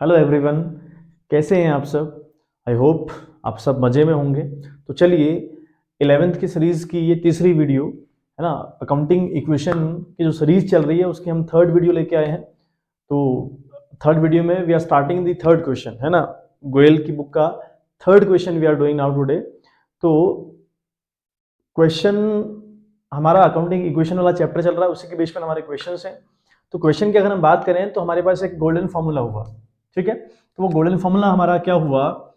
Hello everyone, कैसे हैं आप सब। आई होप आप सब मज़े में होंगे। तो चलिए 11th की सीरीज़ की ये तीसरी वीडियो है ना, अकाउंटिंग इक्वेशन की जो सीरीज़ चल रही है उसकी हम थर्ड वीडियो लेके आए हैं। तो थर्ड वीडियो में we are starting the third question है ना, गोयल की बुक का third question we are doing now today. तो क्वेश्चन हमारा अकाउंटिंग इक्वेशन वाला चैप्टर चल रहा है, उसी के बेस पर हमारे क्वेश्चंस हैं। तो क्वेश्चन की अगर हम बात करें तो हमारे पास एक गोल्डन फॉर्मूला हुआ, ठीक है। तो वो गोल्डन फॉर्मूला हमारा क्या हुआ,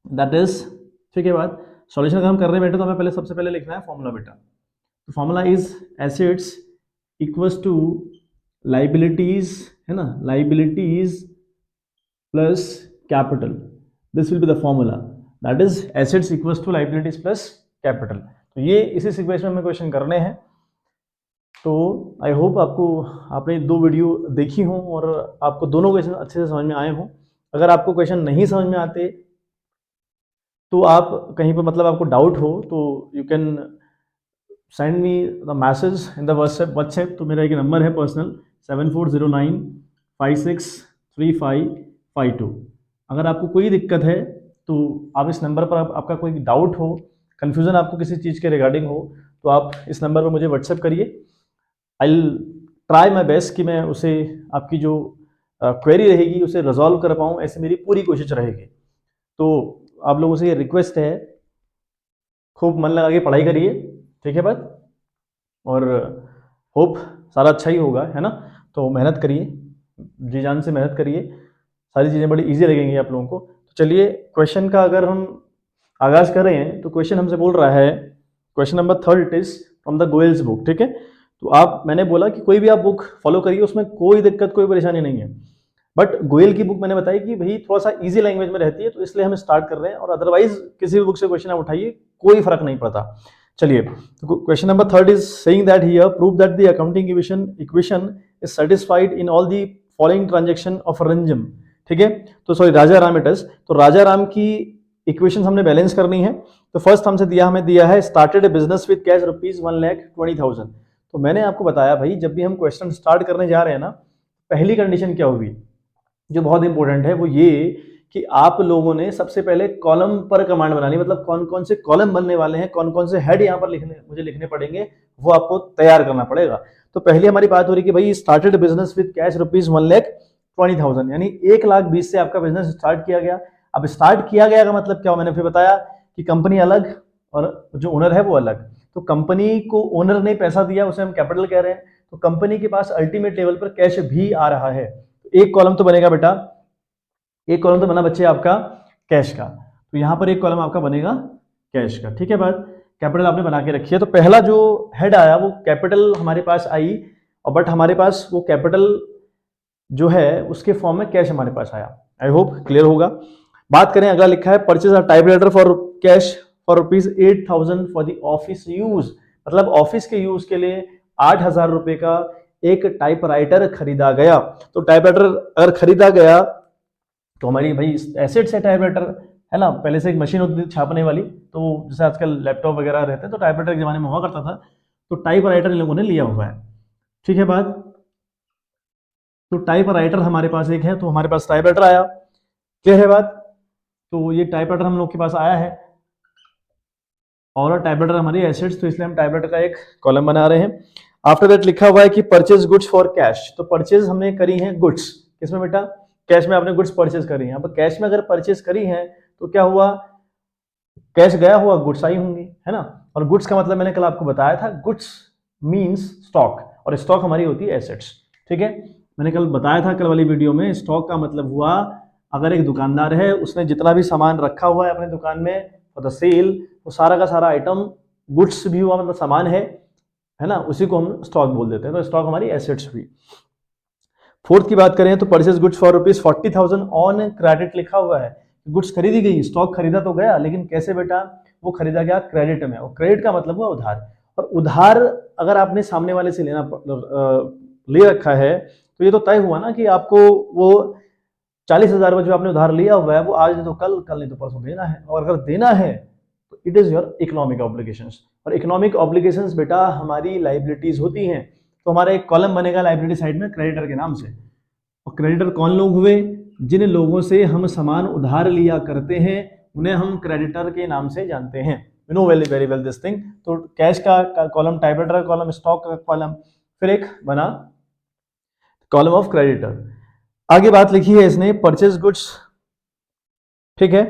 दैट इज, ठीक है बात। सॉल्यूशन अगर हम करने बैठे तो हमें पहले सबसे पहले लिखना है फॉर्मूला बेटा। तो formula is assets equals to liabilities, है ना, liabilities plus capital. This will be the formula, that is assets equals to liabilities plus capital. तो ये इसी सीक्वेंस में हमें क्वेश्चन करने हैं। तो आई होप आपने दो वीडियो देखी हों और आपको दोनों क्वेश्चन अच्छे से समझ में आए हों। अगर आपको क्वेश्चन नहीं समझ में आते तो आप कहीं पर मतलब आपको डाउट हो तो you can send me the message in the WhatsApp. तो मेरा एक नंबर है पर्सनल 7409563552। अगर आपको कोई दिक्कत है तो आप इस नंबर पर आपका कोई डाउट हो, कन्फ्यूज़न आपको किसी चीज़ के रिगार्डिंग हो, तो आप इस नंबर पर मुझे व्हाट्सएप करिए। I will try my best कि मैं उसे आपकी जो क्वेरी रहेगी उसे रिजॉल्व कर पाऊँ, ऐसे मेरी पूरी कोशिश रहेगी। तो आप लोगों से ये रिक्वेस्ट है, खूब मन लगा के पढ़ाई करिए, ठीक है बात, और होप सारा अच्छा ही होगा, है ना। तो मेहनत करिए, जी जान से मेहनत करिए, सारी चीज़ें बड़ी इजी लगेंगी आप लोगों को। तो चलिए क्वेश्चन का अगर हम आगाज़ कर रहे हैं तो क्वेश्चन हमसे बोल रहा है, question number 3 it is from the Goyal's book, ठीक है। तो मैंने बोला कि कोई भी आप बुक फॉलो करिए, उसमें कोई दिक्कत कोई परेशानी नहीं है। बट गोयल की बुक मैंने बताई कि भाई थोड़ा सा इजी लैंग्वेज में रहती है, तो इसलिए हम स्टार्ट कर रहे हैं, और अदरवाइज किसी भी बुक से क्वेश्चन आप उठाइए, कोई फर्क नहीं पड़ता। चलिए, question number 3 is saying that here prove that the accounting equation is satisfied in all the following transaction of रंजम, ठीक है। तो sorry, Raja Ram it is. तो राजा राम की इक्वेशन हमने बैलेंस करनी है। तो फर्स्ट हमें दिया है started A business with cash ₹1,20,000। तो मैंने आपको बताया भाई, जब भी हम क्वेश्चन स्टार्ट करने जा रहे हैं ना, पहली कंडीशन क्या होगी जो बहुत इंपॉर्टेंट है, वो ये कि आप लोगों ने सबसे पहले कॉलम पर कमांड बनानी, मतलब कौन कौन से कॉलम बनने वाले हैं, कौन कौन से हेड यहाँ पर मुझे लिखने पड़ेंगे, वो आपको तैयार करना पड़ेगा। तो पहले हमारी बात हो रही कि भाई स्टार्टेड बिजनेस विद कैश ₹1,20,000, यानी 1,20,000 से आपका बिजनेस स्टार्ट किया गया। अब स्टार्ट किया गया का मतलब क्या हो, मैंने फिर बताया कि कंपनी अलग और जो ओनर है वो अलग। तो कंपनी को ओनर ने पैसा दिया, उसे हम कैपिटल कह रहे हैं। तो कंपनी के पास अल्टीमेट लेवल पर कैश भी आ रहा है। एक कॉलम तो बनेगा बेटा, एक कॉलम तो बना बच्चे आपका कैश का, तो यहां पर एक कॉलम आपका बनेगा कैश का, ठीक है बात। कैपिटल आपने बना के रखी है। तो पहला जो हेड आया वो कैपिटल हमारे पास आई, और बट हमारे पास वो कैपिटल जो है उसके फॉर्म में कैश हमारे पास आया। आई होप क्लियर होगा। बात करें, अगला लिखा है purchase a typewriter for cash for ₹8,000 for the office use, मतलब ऑफिस के यूज के लिए 8,000 रुपए का एक टाइपराइटर खरीदा गया। तो टाइपराइटर अगर खरीदा गया तो हमारी भाई एसेट्स है टाइपराइटर, है ना। पहले से एक मशीन होती थी छापने वाली, तो जैसे आजकल लैपटॉप वगैरह रहते हैं तो टाइपराइटर के जमाने में हुआ करता था, तो टाइपराइटर इन लोगों ने लिया हुआ है, ठीक है बात। तो टाइपराइटर हमारे पास एक है, तो हमारे पास टाइपराइटर आया, क्लियर है बात। तो ये टाइपराइटर हम लोग के पास आया है, और टाइपराइटर हमारी एसेट्स, तो इसलिए हम टाइपराइटर का एक कॉलम बना रहे हैं। आफ्टर दैट लिखा हुआ है कि परचेज गुड्स फॉर कैश। तो परचेज हमने करी है गुड्स, किसमें बेटा, कैश में आपने गुड्स परचेज करी है। अब कैश में अगर परचेज करी है तो क्या हुआ, कैश गया हुआ गुड्स आई होंगी, है ना। और गुड्स का मतलब मैंने कल आपको बताया था, गुड्स मींस स्टॉक, और स्टॉक हमारी होती है एसेट्स, ठीक है। मैंने कल बताया था कल वाली वीडियो में, स्टॉक का मतलब हुआ अगर एक दुकानदार है, उसने जितना भी सामान रखा हुआ है अपने दुकान में फॉर द सेल, वो सारा का सारा आइटम गुड्स भी हुआ, मतलब सामान है ना, उसी को हम स्टॉक बोल देते हैं। तो स्टॉक हमारी एसेट्स हुई। फोर्थ की बात करें तो purchase goods for ₹40,000 on credit लिखा हुआ है। गुड्स खरीदी गई, स्टॉक खरीदा तो गया, लेकिन कैसे बेटा, वो खरीदा गया क्रेडिट में, और क्रेडिट का मतलब हुआ उधार। और उधार अगर आपने सामने वाले से ले रखा है तो ये तो तय हुआ ना कि आपको वो 40,000 रुपये जो आपने उधार लिया हुआ है वो आज नहीं तो कल, कल नहीं तो परसों देना है। और अगर देना है तो it is your economic obligations, और इकोनॉमिक ऑब्लिगेशंस बेटा हमारी लाइबिलिटीज होती हैं। तो हमारा एक कॉलम बनेगा लाइबिलिटी साइड में क्रेडिटर के नाम से। और क्रेडिटर कौन लोग हुए, जिन लोगों से हम सामान उधार लिया करते हैं उन्हें हम क्रेडिटर के नाम से जानते हैं। You know very very well this thing. तो कैश का कॉलम, टाइपराइटर का कॉलम, स्टॉक का कॉलम, फिर एक बना कॉलम ऑफ क्रेडिटर। आगे बात लिखी है इसने परचेज गुड्स, ठीक है।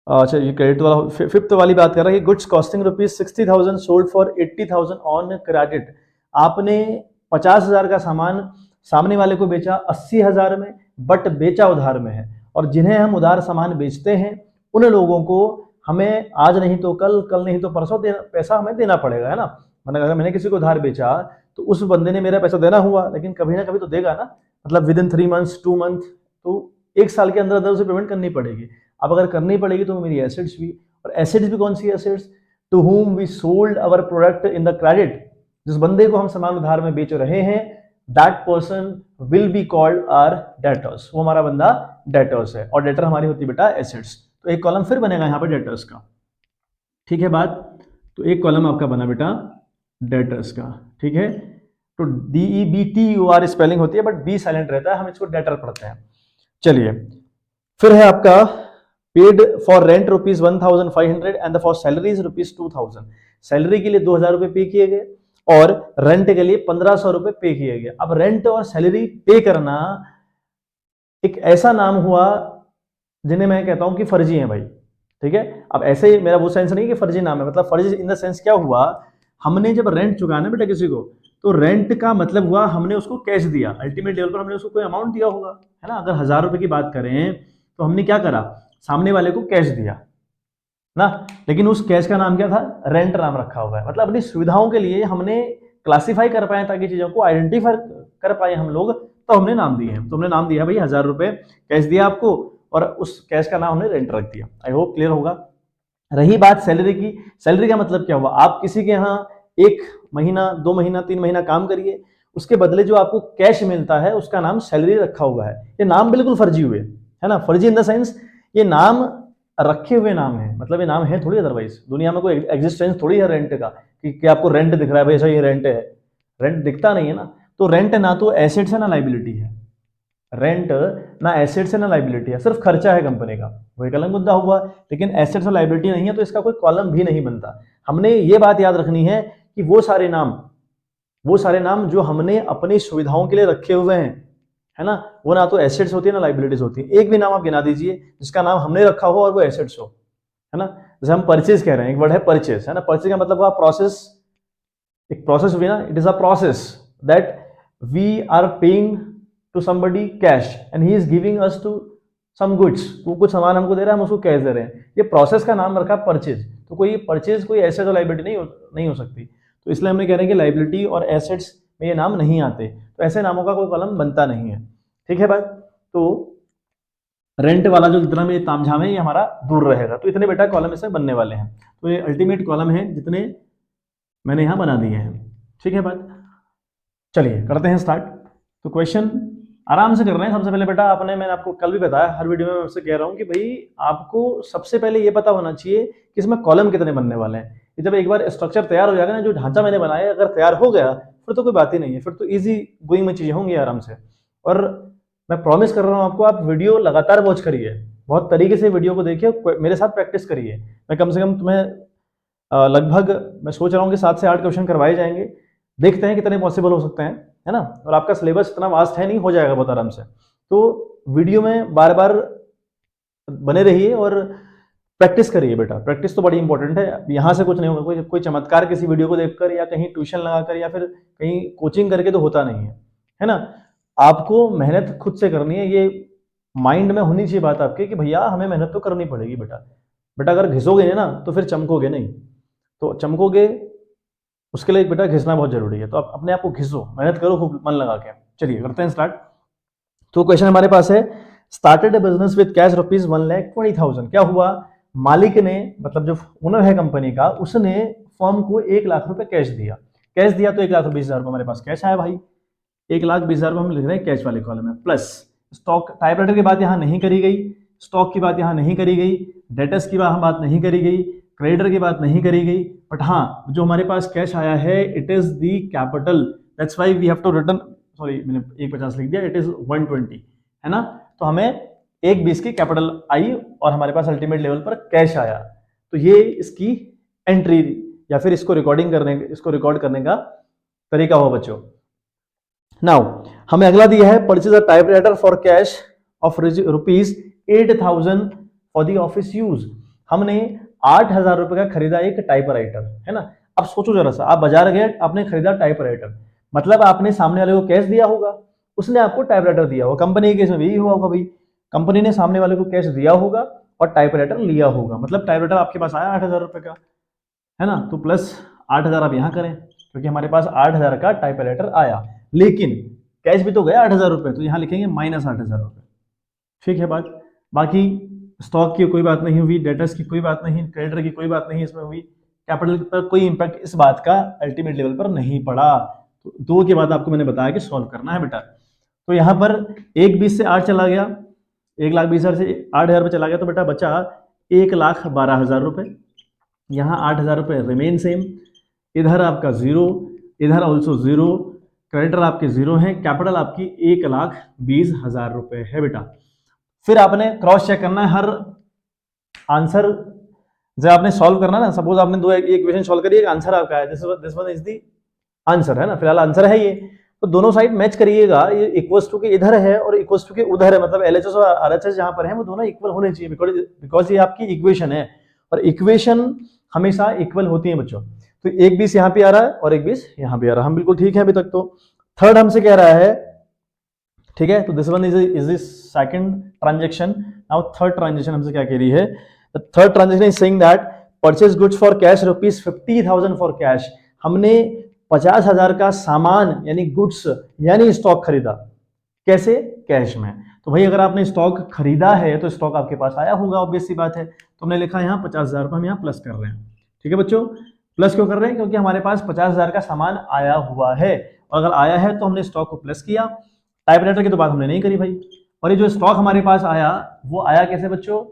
अच्छा ये क्रेडिट वाला फिफ्थ वाली बात कर रहा है कि goods costing ₹60,000 sold for 80,000 on credit. आपने 50,000 का सामान सामने वाले को बेचा 80,000 में, बट बेचा उधार में है। और जिन्हें हम उधार सामान बेचते हैं उन लोगों को हमें आज नहीं तो कल, कल नहीं तो परसों पैसा हमें देना पड़ेगा, है ना। मतलब अगर मैंने किसी को उधार बेचा तो उस बंदे ने मेरा पैसा देना हुआ, लेकिन कभी ना कभी तो देगा ना। मतलब विद इन 3 मंथ्स 2 मंथ, तो 1 साल के अंदर अंदर उसे पेमेंट करनी पड़ेगी। अब अगर करनी पड़ेगी तो मेरी एसेट्स भी, और एसेट्स भी कौन सी assets, to whom we sold our product in the credit. जिस बंदे को हम सामान उधार में बेच रहे हैं, that person will be called are debtors. वो हमारा बंदा डेटर्स है, और डेटर हमारी होती है बेटा एसेट्स। तो एक कॉलम फिर बनेगा यहाँ पे डेटर्स का, ठीक है बात। तो एक कॉलम आपका बना बेटा डेटर्स का, ठीक है। तो DEBTUR स्पेलिंग होती है, बट बी साइलेंट रहता है, हम इसको डेटर पढ़ते हैं। चलिए फिर है आपका paid for rent ₹1,500 and for salaries ₹2,000। Salary के लिए 2,000 रुपए पे किए गए और रेंट के लिए 1,500 रुपए पे किए गए। अब रेंट और सैलरी पे करना एक ऐसा नाम हुआ जिन्हें मैं कहता हूं कि फर्जी है भाई, ठीक है। अब ऐसे मेरा वो सेंस नहीं कि फर्जी नाम है, मतलब फर्जी इन द सेंस क्या हुआ, हमने जब रेंट चुकाना बेटा किसी को, तो रेंट का मतलब हुआ हमने उसको कैश दिया, अल्टीमेट लेवल पर हमने उसको कोई अमाउंट दिया होगा, है ना। अगर 1,000 रुपए की बात करें तो हमने क्या करा, सामने वाले को कैश दिया ना, लेकिन उस कैश का नाम क्या था, रेंट नाम रखा हुआ है। मतलब अपनी सुविधाओं के लिए हमने क्लासिफाई कर पाए, ताकि चीजों को आइडेंटिफाई कर पाए हम लोग, तो हमने नाम दिए हैं। तो हमने नाम दिया भाई 1,000 रुपए कैश दिया आपको, और उस कैश का नाम हमने रेंट रख दिया। आई होप क्लियर होगा। रही बात सैलरी की, सैलरी का मतलब क्या हुआ, आप किसी के यहाँ 1 महीना 2 महीना 3 महीना काम करिए, उसके बदले जो आपको कैश मिलता है उसका नाम सैलरी रखा हुआ है। ये नाम बिल्कुल फर्जी हुए, है ना। फर्जी इन द सेंस ये नाम रखे हुए नाम है, मतलब ये नाम है थोड़ी, अदरवाइज दुनिया में कोई एग्जिस्टेंस थोड़ी है रेंट का कि आपको रेंट दिख रहा है भाई, ये रेंट है, रेंट दिखता नहीं है ना। तो रेंट ना तो एसेट्स है ना लाइबिलिटी है, रेंट ना एसेट्स है ना लाइबिलिटी है, सिर्फ खर्चा है कंपनी का, वो एक अलग मुद्दा हुआ। लेकिन एसेट्स और लाइबिलिटी नहीं है तो इसका कोई कॉलम भी नहीं बनता। हमने ये बात याद रखनी है कि वो सारे नाम जो हमने अपनी सुविधाओं के लिए रखे हुए हैं, है ना, वो ना तो एसेट्स होती है ना लाइबिलिटीज होती है। एक भी नाम आप गिना दीजिए जिसका नाम हमने रखा हो और वो एसेट्स हो, है ना। जैसे हम परचेज कह रहे हैं, एक वर्ड है परचेज, है ना। परचेज का मतलब हुआ प्रोसेस, एक प्रोसेस हुई ना, it is a process that we are paying to somebody cash and he is giving us to some goods. वो कुछ सामान हमको दे रहा है, हम उसको कैश दे रहे हैं, ये प्रोसेस का नाम रखा परचेज। तो कोई परचेज कोई एसेट और लाइबिलिटी नहीं हो सकती। तो इसलिए हमने कह रहे हैं कि लाइबिलिटी और एसेट्स में ये नाम नहीं आते, तो ऐसे नामों का कोई कॉलम बनता नहीं है, ठीक है बात। तो रेंट वाला जो जितना भी तामझाम है ये हमारा दूर रहेगा। तो इतने बेटा कॉलम इसमें बनने वाले हैं। तो ये अल्टीमेट कॉलम है जितने मैंने यहाँ बना दिए हैं, ठीक है बात। चलिए करते हैं स्टार्ट। तो क्वेश्चन आराम से कर रहे हैं। सबसे पहले बेटा मैंने आपको कल भी बताया, हर वीडियो में मैं आपसे कह रहा हूँ कि भाई आपको सबसे पहले ये पता होना चाहिए कि इसमें कॉलम कितने बनने वाले हैं। जब एक बार स्ट्रक्चर तैयार हो जाएगा ना, जो ढांचा मैंने बनाया अगर तैयार हो गया फिर तो कोई बात ही नहीं है, फिर तो ईजी गोइंग में चीजें होंगी आराम से। और मैं प्रॉमिस कर रहा हूँ आपको, आप वीडियो लगातार वॉच करिए, बहुत तरीके से वीडियो को देखिए, मेरे साथ प्रैक्टिस करिए। मैं कम से कम तुम्हें लगभग मैं सोच रहा हूँ कि 7 से 8 क्वेश्चन करवाए जाएंगे, देखते हैं कितने पॉसिबल हो सकते हैं, है ना। और आपका सिलेबस इतना वास्ट है नहीं, हो जाएगा बहुत आराम से। तो वीडियो में बार बार बने रहिए और प्रैक्टिस करिए बेटा, प्रैक्टिस तो बड़ी इंपॉर्टेंट है। यहाँ से कुछ नहीं होगा, कोई चमत्कार किसी वीडियो को देखकर या कहीं ट्यूशन लगाकर या फिर कहीं कोचिंग करके तो होता नहीं है ना। आपको मेहनत खुद से करनी है, ये माइंड में होनी चाहिए बात आपके कि भैया हमें मेहनत तो करनी पड़ेगी बेटा अगर घिसोगे ना तो फिर चमकोगे नहीं, तो चमकोगे उसके लिए बेटा घिसना बहुत जरूरी है। तो आप अपने आप को घिसो, मेहनत करो खूब मन लगा के। चलिए करते हैं स्टार्ट। तो क्वेश्चन हमारे पास है, started A business with cash ₹1,20,000। क्या हुआ, मालिक ने, मतलब जो ओनर है कंपनी का, उसने फर्म को 1,00,000 रुपए कैश दिया। तो 1,20,000 रुपए हमारे पास कैश आया भाई, 1,20,000 रुपए हम लिख रहे हैं कैश वाले कॉलम में। प्लस स्टॉक, टाइपराइटर की बात यहाँ नहीं करी गई, स्टॉक की बात यहाँ नहीं करी गई, डेटर्स की बात नहीं करी गई, क्रेडिटर की बात नहीं करी गई, बट हाँ जो हमारे पास कैश आया है it is the capital, that's why we have to return, sorry मैंने 150 लिख दिया, इट इज 120, है ना। तो हमें 1/20 की कैपिटल आई और हमारे पास अल्टीमेट लेवल पर कैश आया। तो ये इसकी एंट्री या फिर इसको रिकॉर्ड करने का तरीका हो बच्चों। नाउ हमें अगला दिया है purchase a typewriter for cash of ₹8,000 for the office use. हमने 8,000 रुपए का खरीदा एक टाइपराइटर, है ना। अब सोचो जरा सा, आप बाजार गए, आपने खरीदा टाइपराइटर, मतलब आपने सामने वाले को कैश दिया होगा, उसने आपको टाइपराइटर दिया होगा। कंपनी के केस में भी यही हुआ होगा भाई, कंपनी ने सामने वाले को कैश दिया होगा और टाइपराइटर लिया होगा, मतलब टाइपराइटर आपके पास आया 8,000 रुपए का, है ना। तो प्लस 8,000 आप यहाँ करें, क्योंकि हमारे पास 8,000 का टाइपराइटर आया, लेकिन कैश भी तो गया 8,000 रुपए, तो यहाँ लिखेंगे -8,000 रुपए। ठीक है बात। बाकी स्टॉक की कोई बात नहीं हुई, डेटर्स की कोई बात नहीं, क्रेडिटर की कोई बात नहीं इसमें हुई, कैपिटल पर कोई इंपैक्ट इस बात का अल्टीमेट लेवल पर नहीं पड़ा। तो 2 के बाद आपको मैंने बताया कि सॉल्व करना है बेटा। तो यहाँ पर 1/20 से 8 चला गया, 1,20,000 से 8,000 रुपये चला गया, तो बेटा बचा 1,12,000 रुपये। यहाँ 8,000 रुपये रिमेन सेम, इधर आपका 0, इधर ऑल्सो 0, क्रेडिटर आपके 0 हैं, कैपिटल आपकी 1,20,000 रुपये है बेटा। फिर आपने क्रॉस चेक करना है हर आंसर, जब आपने सॉल्व करना ना, सपोज आपने 2 इक्वेशन सॉल्व करी, एक आंसर आपका है, this one is the answer, है ना, फिलहाल आंसर है ये, तो दोनों साइड मैच करिएगा, ये इक्वल्स टू के इधर है और इक्वल्स टू के उधर है, मतलब एलएचएस और आरएचएस जहां पर है वो दोनों इक्वल होने चाहिए, बिकॉज ये आपकी इक्वेशन है और इक्वेशन हमेशा इक्वल होती है बच्चों। तो 1/20 यहाँ पे आ रहा है और 1/20 यहाँ पे आ रहा है, हम बिल्कुल ठीक है अभी तक। तो थर्ड हमसे कह रहा है, ठीक है, तो this one is the second transaction. Now third transaction हमसे क्या कह रही है, the third transaction is saying that purchase goods for cash ₹50,000 for cash. हमने 50,000 का सामान यानी गुड्स यानी स्टॉक खरीदा, कैसे, कैश में। तो भाई अगर आपने स्टॉक खरीदा है तो स्टॉक आपके पास आया होगा, ऑब्वियस सी बात है। तो हमने लिखा यहाँ 50,000 रुपये हम यहाँ प्लस कर रहे हैं, ठीक है बच्चों। प्लस क्यों कर रहे हैं, क्योंकि हमारे पास 50,000 का सामान आया हुआ है, और अगर आया है तो हमने स्टॉक को प्लस किया। टाइपराइटर की तो बात हमने नहीं करी भाई। और ये जो स्टॉक हमारे पास आया वो आया कैसे बच्चों,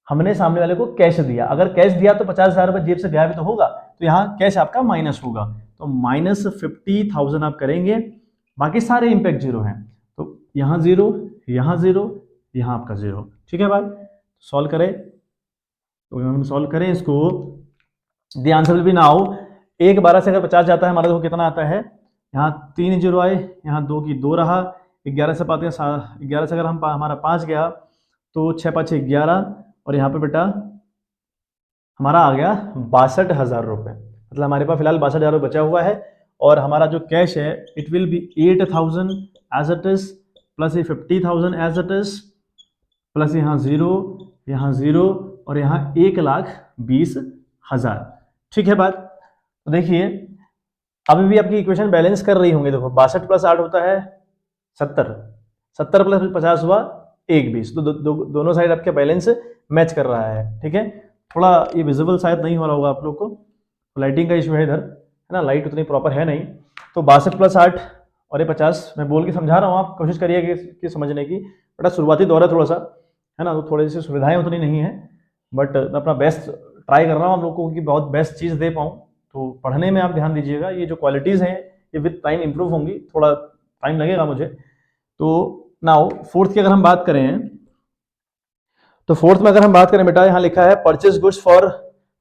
हमने सामने वाले को कैश दिया। अगर कैश दिया तो 50,000 रुपये जेब से गया भी तो होगा, तो यहाँ कैश आपका माइनस होगा, तो -50,000 आप करेंगे, बाकी सारे इंपैक्ट 0 हैं। तो यहाँ 0, यहाँ 0, यहाँ आपका 0, ठीक है बात। सॉल्व करें, तो हम सॉल्व करें इसको, the answer will be now 1/12 से अगर 50 जाता है हमारा, देखो कितना आता है, यहाँ 3 0 आए, यहाँ 2 की 2 रहा, 11 से पाते हैं 11 से अगर हम हमारा 5 गया तो 6 5 11, और यहाँ पे बेटा हमारा आ गया 62,000 रुपये, मतलब हमारे पास फिलहाल 62,000 रुपये बचा हुआ है। और हमारा जो कैश है it will be 8,000 as it is, plus ये 50,000 एज इट इज, प्लस यहाँ 0, यहाँ 0, और यहाँ 1,20,000, ठीक है बात। तो देखिए अभी भी आपकी इक्वेशन बैलेंस कर रही होंगे, देखो 62 + 8 होता है 70, 70 + 50 हुआ 1,20, तो दोनों साइड आपके बैलेंस मैच कर रहा है, ठीक है। थोड़ा ये विजिबल शायद नहीं हो रहा होगा आप लोग को, तो लाइटिंग का इशू है इधर, है ना, लाइट उतनी प्रॉपर है नहीं। तो 62 + 8 और ये 50, मैं बोल के समझा रहा हूँ, आप कोशिश करिए कि समझने की, बड़ा शुरुआती दौर है थोड़ा सा, है ना, तो थोड़ी सी सुविधाएं उतनी नहीं है, बट मैं अपना बेस्ट ट्राई कर रहा हूँ आप लोग को कि बहुत बेस्ट चीज़ दे पाऊँ। तो पढ़ने में आप ध्यान दीजिएगा, ये जो क्वालिटीज़ हैं ये विद टाइम इंप्रूव होंगी, थोड़ा टाइम लगेगा मुझे। तो नाउ फोर्थ की अगर हम बात करें, तो फोर्थ में अगर हम बात करें बेटा, यहाँ लिखा है purchase goods for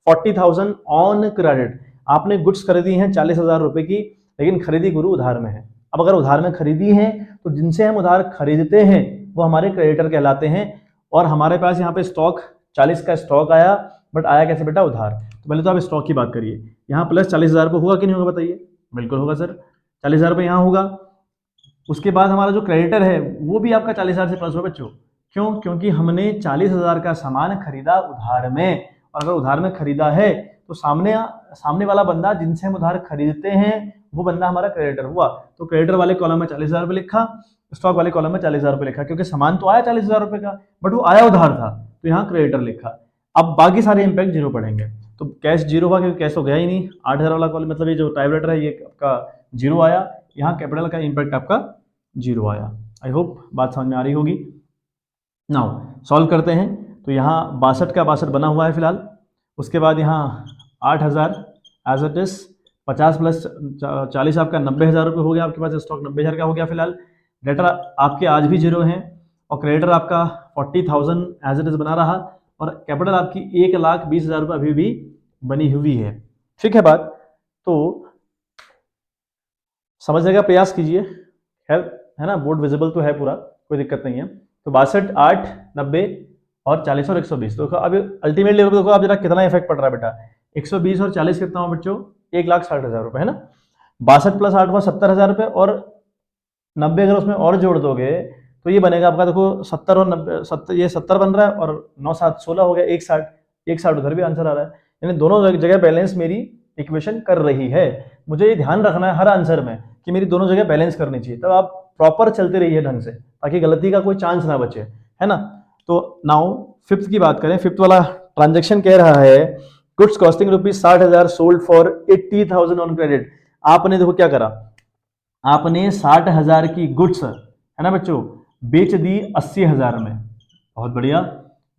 40,000 on credit. आपने गुड्स खरीदी हैं 40,000 रुपए की, लेकिन खरीदी गुरु उधार में है। अब अगर उधार में खरीदी है तो जिनसे हम उधार खरीदते हैं वो हमारे क्रेडिटर कहलाते हैं, और हमारे पास यहाँ पे स्टॉक 40 का स्टॉक आया, बट आया कैसे बेटा, उधार। तो पहले तो आप स्टॉक की बात करिए, यहाँ प्लस 40,000 रुपये होगा कि नहीं होगा बताइए, बिल्कुल होगा सर, 40,000 रुपये यहाँ होगा। उसके बाद हमारा जो क्रेडिटर है वो भी आपका 40,000 से प्लस होगा बच्चों, क्यों, क्योंकि हमने 40,000 का सामान खरीदा उधार में, और अगर उधार में खरीदा है तो सामने वाला बंदा जिनसे हम उधार खरीदते हैं वो बंदा हमारा क्रेडिटर हुआ। तो क्रेडिटर वाले कॉलम में 40,000 रुपये लिखा, स्टॉक वाले कॉलम में 40,000 रुपये लिखा, क्योंकि सामान तो आया 40,000 रुपये का, बट वो आया उधार था, तो यहाँ क्रेडिटर लिखा। अब बाकी सारे इंपैक्ट 0 पड़ेंगे, तो कैश 0 हुआ क्योंकि कैश तो गया ही नहीं, 8,000 वाला कॉलम, मतलब ये जो टाइपराइटर है ये आपका 0 आया, यहाँ कैपिटल का इंपैक्ट आपका 0 आया। आई होप बात समझ में आ रही होगी। नाउ सॉल्व करते हैं, तो यहाँ 62 का 62 बना हुआ है फिलहाल, उसके बाद यहाँ 8,000 एज इट इज, 50 + 40 आपका 90,000 रुपये हो गया, आपके पास स्टॉक 90,000 का हो गया फिलहाल। डेटर आपके आज भी 0 हैं, और क्रेडिटर आपका 40,000 एज इट इज बना रहा, और कैपिटल आपकी 1,20,000 रुपये अभी भी बनी हुई है। ठीक है बात, तो समझने का प्रयास कीजिए। खैर है ना, बोर्ड विजिबल तो है पूरा, कोई दिक्कत नहीं है। तो 62, 8, 90 और 40 और 120। तो अब अल्टीमेट लेवल पे देखो आप जरा कितना इफेक्ट पड़ रहा है बेटा। 120 और 40 कितना हो बच्चों, 1,60,000 रुपये है ना। 62 प्लस 8 हुआ 70,000 रुपये, और 90 अगर उसमें और जोड़ दोगे तो ये बनेगा आपका, देखो 70 और 90, 70, ये 70 बन रहा है, और 9, 7, 16 हो गया, 160, 160 उधर भी आंसर आ रहा है। यानी दोनों जगह बैलेंस मेरी इक्वेशन कर रही है। मुझे ये ध्यान रखना है हर आंसर में कि मेरी दोनों जगह बैलेंस करनी चाहिए, तब आप प्रॉपर चलते रहिए ढंग से, ताकि गलती का कोई चांस ना बचे, है ना। तो नाउ फिफ्थ की बात करें। फिफ्थ वाला ट्रांजेक्शन कह रहा है goods costing ₹60,000 sold for 80,000 on credit. आपने देखो क्या करा, आपने 60,000 की गुड्स, है ना बच्चों, बेच दी 80,000 में। बहुत बढ़िया,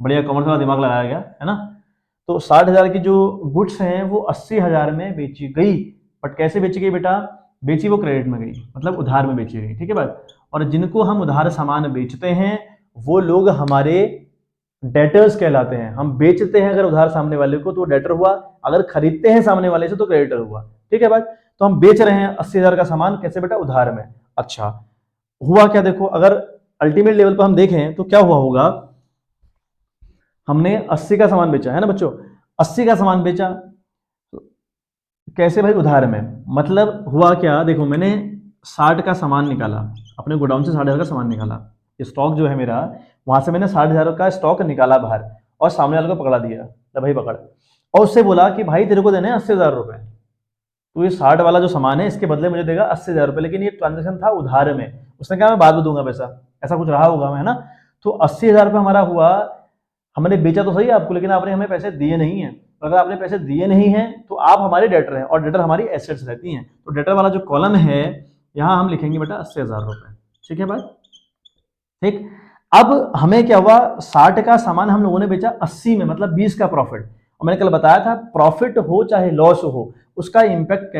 बढ़िया कॉमर्स वाला दिमाग लगाया गया, है ना। तो 60,000 की जो गुड्स हैं वो 80,000 में बेची गई, बट कैसे बेची गई बेटा, बेची वो क्रेडिट में गई, मतलब उधार में बेची गई। ठीक है बात। और जिनको हम उधार सामान बेचते हैं वो लोग हमारे डेटर्स कहलाते हैं। हम बेचते हैं अगर उधार सामने वाले को तो डेटर हुआ, अगर खरीदते हैं सामने वाले से तो क्रेडिटर हुआ। ठीक है बात। तो हम बेच रहे हैं 80,000 का सामान, कैसे बेटा, उधार में। अच्छा, हुआ क्या, देखो अगर अल्टीमेट लेवल पर हम देखें तो क्या हुआ होगा, हमने 80 का सामान बेचा, है ना बच्चों, 80 का सामान बेचा, कैसे भाई, उधार में। मतलब हुआ क्या, देखो मैंने 60 का सामान निकाला, अपने गोडाउन से 60,000 का सामान निकाला, स्टॉक जो है मेरा, वहां से मैंने 60,000 का स्टॉक निकाला बाहर, और सामने वाले को पकड़ा दिया, ले भाई पकड़, और उससे बोला कि भाई तेरे को देने 80,000 रुपए, तो ये 60 वाला जो सामान है इसके बदले मुझे देगा 80,000 रुपए। लेकिन ये ट्रांजेक्शन था उधार में, उसने कहा मैं बाद में दूंगा पैसा, ऐसा कुछ रहा होगा, है ना। तो 80,000 रुपये हमारा हुआ, हमने बेचा तो सही आपको, लेकिन आपने हमें पैसे दिए नहीं है। तो अगर आपने पैसे दिए नहीं है तो आप हमारे डेटर हैं, और डेटर हमारी एसेट्स रहती हैं। तो डेटर वाला जो कॉलम है यहाँ हम लिखेंगे बेटा 80,000 रुपए। ठीक है भाई, ठीक। अब हमें क्या हुआ, 60 का सामान हम लोगों ने बेचा 80 में, मतलब 20 का प्रॉफिट। और मैंने कल बताया था प्रॉफिट हो चाहे लॉस हो, उसका इंपैक्ट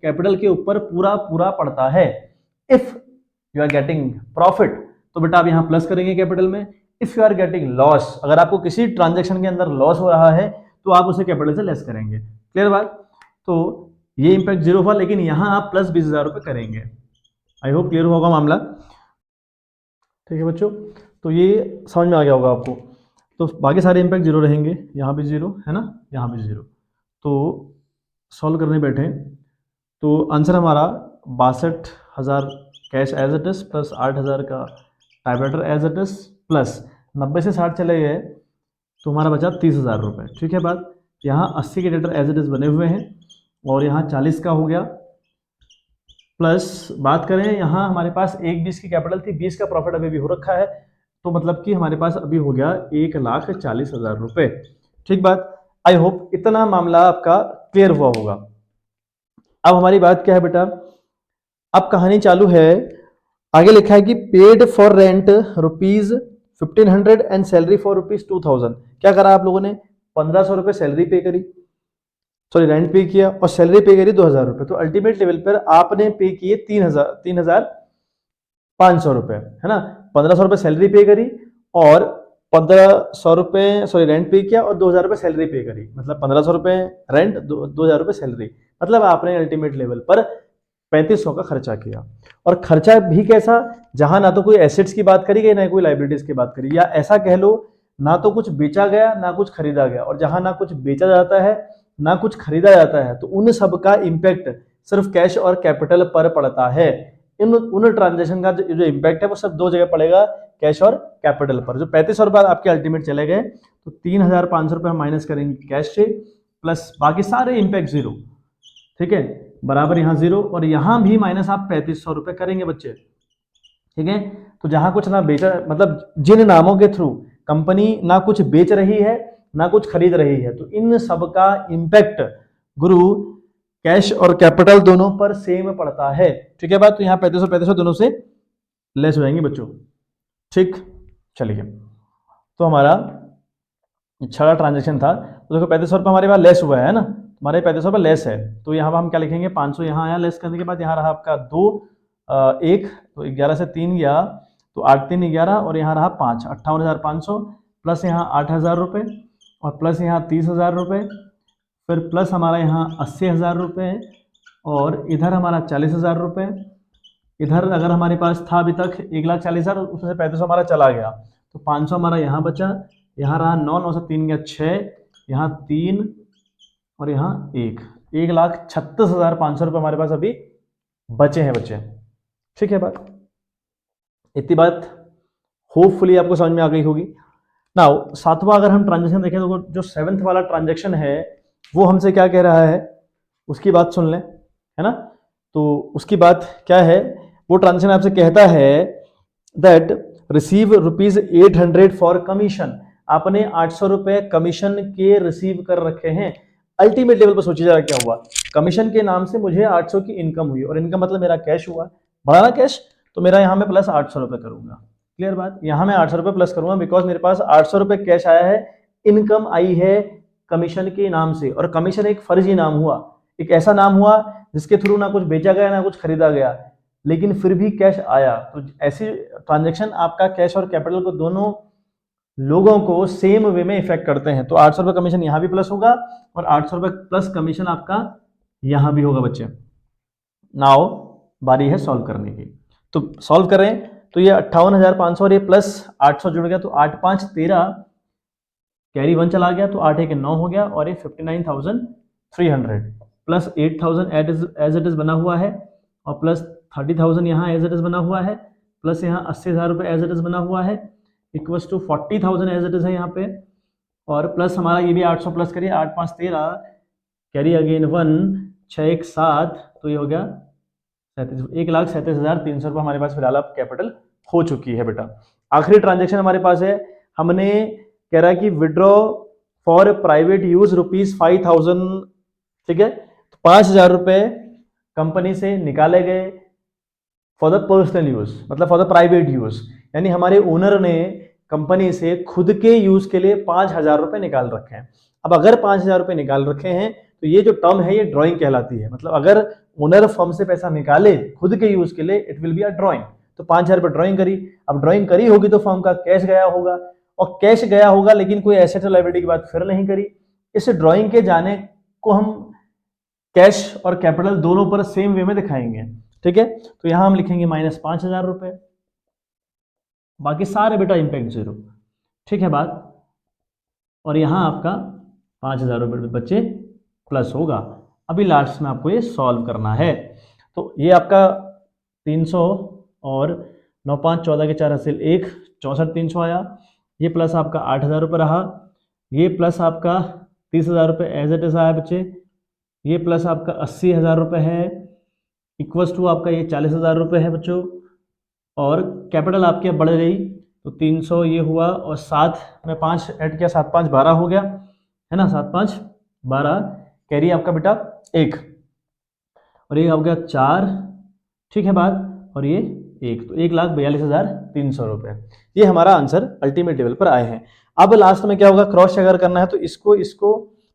कैपिटल के ऊपर पूरा पूरा पड़ता है। If you are getting profit तो बेटा आप यहां प्लस करेंगे कैपिटल में। If you are getting loss, अगर आपको किसी ट्रांजेक्शन के अंदर लॉस हो रहा है तो आप उसे कैपिटल से लेस करेंगे। क्लियर बात। तो ये इंपैक्ट जीरो हुआ, लेकिन यहां आप प्लस 20,000 रुपए करेंगे। आई होप क्लियर होगा मामला। ठीक है बच्चों, तो ये समझ में आ गया होगा आपको। तो बाकी सारे इंपैक्ट जीरो रहेंगे, यहाँ भी जीरो है ना, यहाँ भी जीरो। तो सॉल्व करने बैठे तो आंसर हमारा 62,000 cash as it is, plus 8,000 का typewriter as it is, plus 90 से 60 चले गए तो हमारा बचा 30,000 रुपये। ठीक है बात। यहाँ 80 के डेटर एज इट इज बने हुए हैं, और यहाँ 40 का हो गया, प्लस बात करें यहाँ हमारे पास 1,20 की कैपिटल थी, 20 का प्रॉफिट अभी भी हो रखा है, तो मतलब कि हमारे पास अभी हो गया 1,40,000 रुपये। ठीक बात। आई होप इतना मामला आपका क्लियर हुआ होगा। अब हमारी बात क्या है बेटा, अब कहानी चालू है। आगे लिखा है कि paid for rent ₹1,500 and salary for ₹2,000। क्या करा आप लोगों ने, 1,500 रुपये सैलरी पे करी, सॉरी रेंट पे किया, और सैलरी पे करी 2,000 रुपये। तो अल्टीमेट लेवल पर आपने पे किए 3,500 रुपये, है ना। 1,500 रुपये सैलरी पे करी, और 1,500 रुपये सॉरी रेंट पे किया, और 2,000 रुपये सैलरी पे करी, मतलब 1,500 रुपये रेंट, 2,000 रुपये सैलरी, मतलब आपने अल्टीमेट लेवल पर 3,500 का खर्चा किया। और खर्चा भी कैसा, जहां ना तो कोई एसेट्स की बात करी गई ना कोई लाइबिलिटीज की बात करी, या ऐसा कह लो ना तो कुछ बेचा गया ना कुछ खरीदा गया। और जहां ना कुछ बेचा जाता है ना कुछ खरीदा जाता है, तो उन सब का इंपैक्ट सिर्फ कैश और कैपिटल पर पड़ता है। उन ट्रांजेक्शन का जो इंपैक्ट है वो सब दो जगह पड़ेगा, कैश और कैपिटल पर। जो 3,500 रुपये आपके अल्टीमेट चले गए, तो 3,500 रुपये हम माइनस करेंगे कैश से, प्लस बाकी सारे इंपैक्ट जीरो। ठीक है, बराबर यहाँ जीरो, और यहाँ भी माइनस आप 3,500 रुपये करेंगे बच्चे। ठीक है, तो जहां कुछ ना बेचा, मतलब जिन नामों के थ्रू कंपनी ना कुछ बेच रही है ना कुछ खरीद रही है, तो इन सब का इंपैक्ट गुरु कैश और कैपिटल दोनों पर सेम पड़ता है। ठीक है बात। तो यहाँ 3,500 दोनों से लेस हो जाएंगे बच्चों। ठीक, चलिए, तो हमारा 6 ट्रांजेक्शन था, तो देखो 3,500 रुपये हमारे पास लेस हुआ है ना, हमारे 3,500 रुपये लेस है। तो यहाँ हम क्या लिखेंगे, 500 यहाँ आया, लेस करने के बाद यहाँ रहा आपका 2, 1, तो 11 से 3 गया, तो 8 3 11 और यहाँ रहा 5, 58,500 प्लस यहाँ 8,000 रुपये और प्लस यहाँ 30,000 रुपये, फिर प्लस हमारा यहाँ 80,000 रुपये और इधर हमारा 40,000 रुपये। इधर अगर हमारे पास था अभी तक 1,40,000, उसमें से 3500 हमारा चला गया, तो 500 हमारा यहाँ बचा। यहाँ रहा 9, 9 से 3 गया 6, यहाँ 3 और यहाँ 1,36,500 रुपये हमारे पास अभी बचे हैं बच्चे। ठीक है बात, इतनी बात होपफुली आपको समझ में आ गई होगी। नाउ सातवां अगर हम ट्रांजेक्शन देखें तो जो 7th वाला ट्रांजेक्शन है वो हमसे क्या कह रहा है, उसकी बात सुन लें, है ना। तो उसकी बात क्या है, वो ट्रांजेक्शन आपसे कहता है दैट रिसीव ₹800 फॉर कमीशन। आपने 800 रुपये कमीशन के रिसीव कर रखे हैं। अल्टीमेट लेवल पर सोचिए जरा क्या हुआ, कमीशन के नाम से मुझे 800 की इनकम हुई और इनकम मतलब मेरा कैश हुआ, बढ़ाना कैश, तो मेरा यहाँ में प्लस 800 रुपये करूंगा। क्लियर बात, यहाँ मैं 800 रुपये प्लस करूंगा बिकॉज मेरे पास 800 रुपये कैश आया है, इनकम आई है कमीशन के नाम से। और कमीशन एक फर्जी नाम हुआ, एक ऐसा नाम हुआ जिसके थ्रू ना कुछ बेचा गया ना कुछ खरीदा गया, लेकिन फिर भी कैश आया। तो ऐसी ट्रांजेक्शन आपका कैश और कैपिटल को दोनों लोगों को सेम वे में इफेक्ट करते हैं। तो 800 रुपये कमीशन यहाँ भी प्लस होगा और 800 रुपये प्लस कमीशन आपका यहाँ भी होगा बच्चे। नाउ बारी है सॉल्व करने की, तो सॉल्व करें तो ये 58,500 और ये प्लस 800 जुड़ गया, तो 8 5 13, कैरी 1 चला गया, तो 8 1 9 हो गया और ये 59,300 प्लस 8,000 एज इट इज बना हुआ है और प्लस 30,000 यहाँ एज इट इज बना हुआ है, प्लस यहाँ 80,000 रुपये एज इट इज बना हुआ है, equals to 40,000 as it is है यहाँ पे, और प्लस हमारा ये भी 800 प्लस करिए, 8 5 13, कैरी अगेन 1, 6 1 7, तो ये हो गया 1,37,300 रुपये हमारे पास फिलहाल अब कैपिटल हो चुकी है बेटा। आखिरी ट्रांजेक्शन हमारे पास है, हमने कह रहा है कि विड्रॉ फॉर प्राइवेट यूज ₹5,000, ठीक है, तो 5,000 रुपये कंपनी से निकाले गए फॉर द पर्सनल यूज, मतलब फॉर द प्राइवेट यूज, यानी हमारे ओनर ने कंपनी से खुद के यूज के लिए 5,000 रुपये निकाल रखे हैं। अब अगर 5,000 रुपये निकाल रखे हैं तो ये जो टर्म है ये ड्राइंग कहलाती है, मतलब अगर ओनर फर्म से पैसा निकाले खुद के यूज के लिए it will be a drawing. तो 5,000 रुपये ड्राइंग करी, अब ड्राइंग करी होगी तो फर्म का कैश गया होगा, और कैश गया होगा लेकिन कोई एसेट लायबिलिटी की बात फिर नहीं करी। इस ड्राइंग के जाने को हम कैश और कैपिटल दोनों पर सेम वे में दिखाएंगे, ठीक है। तो यहां हम लिखेंगे -5,000 रुपये, बाकी सारे बेटा इंपैक्ट 0, ठीक है बात। और यहां आपका 5,000 रुपये बच्चे प्लस होगा। अभी लास्ट में आपको ये सॉल्व करना है। तो ये आपका 300 और 9 5 14 के 4 हासिल 1, 64,300 आया। ये प्लस आपका 8,000 रुपये रहा, ये प्लस आपका 30,000 रुपये एज इट इज आया बच्चे, ये प्लस आपका 80,000 रुपये है, इक्वल्स टू आपका ये 40,000 रुपये है बच्चों। और कैपिटल आपकी अब बढ़ गई, तो 300 ये हुआ और 7 में 5 ऐड किया, 7 5 12 हो गया, है ना, 7 5 12, कैरी आपका बेटा 1 और ये हो गया 4, ठीक है बात, और ये 1, तो 1,42,300 रुपये, ये हमारा आंसर अल्टीमेट लेवल पर आए हैं। अब लास्ट में क्या होगा, क्रॉस चेक अगर करना है तो इसको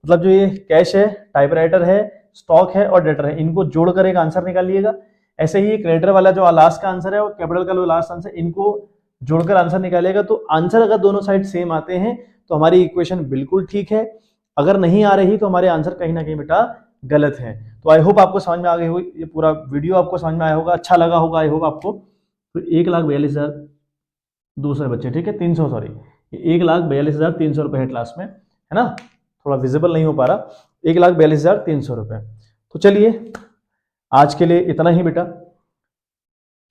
मतलब जो ये कैश है, टाइपराइटर है, स्टॉक है और डेटर है, इनको जोड़कर एक आंसर निकालिएगा। ऐसे ही क्रेडिटर वाला जो लास्ट का आंसर है और कैपिटल का जो लास्ट आंसर, इनको जोड़कर आंसर निकालिएगा। तो आंसर अगर दोनों साइड सेम आते हैं तो हमारी इक्वेशन बिल्कुल ठीक है, अगर नहीं आ रही तो हमारे आंसर कहीं ना कहीं बेटा गलत है। तो आई होप आपको समझ में आ गई होगी, ये पूरा वीडियो आपको समझ में आया होगा, अच्छा लगा होगा आई होप आपको। तो 1,42,200 बच्चे, ठीक है, 300 सॉरी, 1,42,300 रुपये है क्लास में, है ना, थोड़ा विजिबल नहीं हो पा रहा, 1,42,300 रुपये। तो चलिए आज के लिए इतना ही बेटा,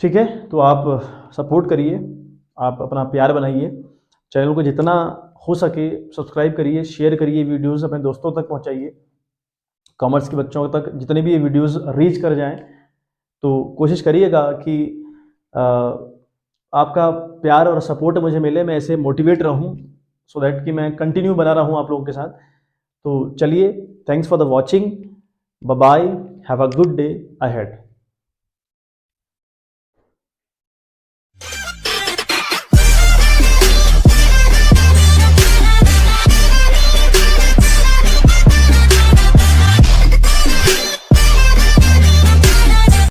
ठीक है। तो आप सपोर्ट करिए, आप अपना प्यार बनाइए, चैनल को जितना हो सके सब्सक्राइब करिए, शेयर करिए, वीडियोस अपने दोस्तों तक पहुंचाइए, कॉमर्स के बच्चों तक जितने भी ये वीडियोस रीच कर जाएं। तो कोशिश करिएगा कि आपका प्यार और सपोर्ट मुझे मिले, मैं ऐसे मोटिवेट रहूं, सो दैट कि मैं कंटिन्यू बना रहूं आप लोगों के साथ। तो चलिए, thanks for the watching, bye bye, have a good day ahead.